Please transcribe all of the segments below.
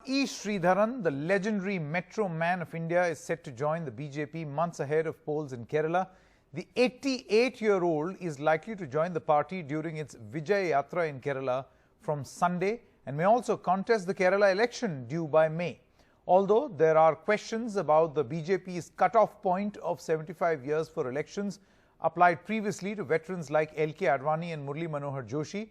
E. Sreedharan, the legendary metro man of India, is set to join the BJP months ahead of polls in Kerala. The 88-year-old is likely to join the party during its Vijay Yatra in Kerala from Sunday and may also contest the Kerala election due by May. Although there are questions about the BJP's cut-off point of 75 years for elections applied previously to veterans like LK Advani and Murli Manohar Joshi.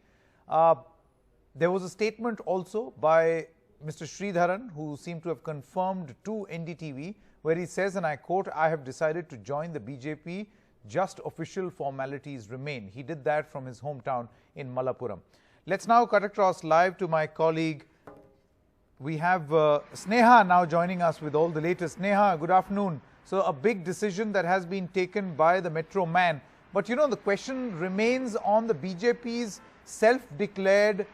There was a statement also by Mr. Sreedharan, who seemed to have confirmed to NDTV, where he says, and I quote, "I have decided to join the BJP, just official formalities remain." He did that from his hometown in Malappuram. Let's now cut across live to my colleague. We have Sneha now joining us with all the latest. Sneha, good afternoon. So a big decision that has been taken by the Metro Man. But you know, the question remains on the BJP's self-declared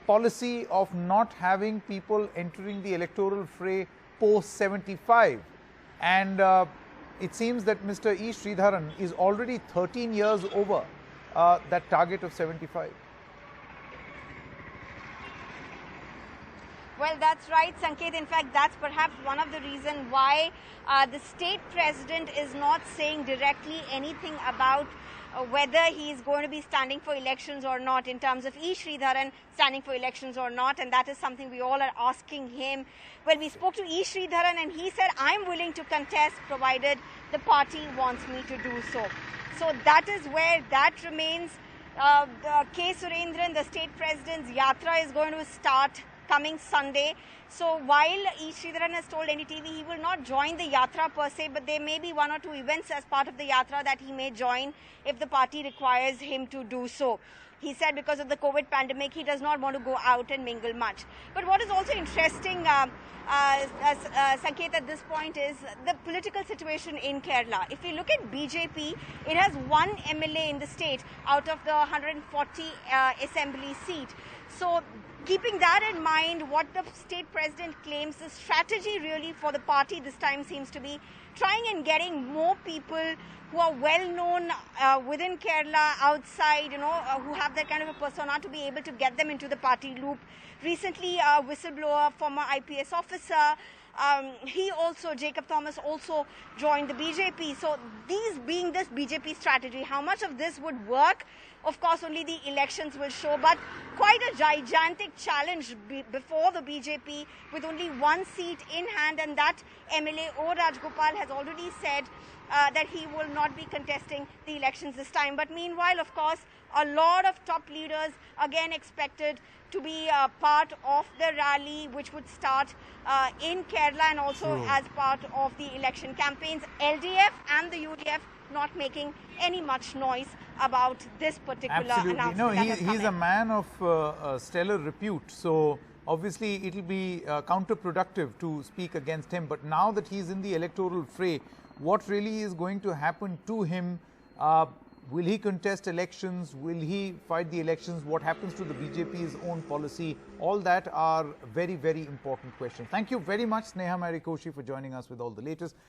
policy of not having people entering the electoral fray post 75. And it seems that Mr. E. Sreedharan is already 13 years over that target of 75. Well, that's right, Sanket. In fact, that's perhaps one of the reasons why the state president is not saying directly anything about whether he is going to be standing for elections or not, in terms of E. Sreedharan standing for elections or not. And that is something we all are asking him. Well, we spoke to E. Sreedharan and he said, "I'm willing to contest provided the party wants me to do so." So that is where that remains. K. Surendran, the state president's Yatra, is going to start coming Sunday. So while E. Sreedharan has told NDTV he will not join the Yatra per se, but there may be one or two events as part of the Yatra that he may join if the party requires him to do so. He said because of the COVID pandemic, he does not want to go out and mingle much. But what is also interesting, Sanket, at this point is the political situation in Kerala. If we look at BJP, it has one MLA in the state out of the 140 assembly seat. So keeping that in mind, what the state president claims, the strategy really for the party this time seems to be trying and getting more people who are well known within Kerala, outside, who have that kind of a persona, to be able to get them into the party loop. Recently, a whistleblower, former IPS officer, Jacob Thomas also joined the BJP. So these being this BJP strategy, how much of this would work? Of course, only the elections will show, but quite a gigantic challenge before the BJP with only one seat in hand, and that MLA O. Rajgopal has already said that he will not be contesting the elections this time. But meanwhile, of course, a lot of top leaders again expected to be part of the rally, which would start in Kerala and also as part of the election campaigns. LDF and the UDF not making any much noise about this particular announcement. No, he's a man of stellar repute, so obviously it will be counterproductive to speak against him. But now that he's in the electoral fray, what really is going to happen to him? Will he contest elections? Will he fight the elections? What happens to the BJP's own policy? All that are very, very important questions. Thank you very much, Sneha Marikoshi, for joining us with all the latest.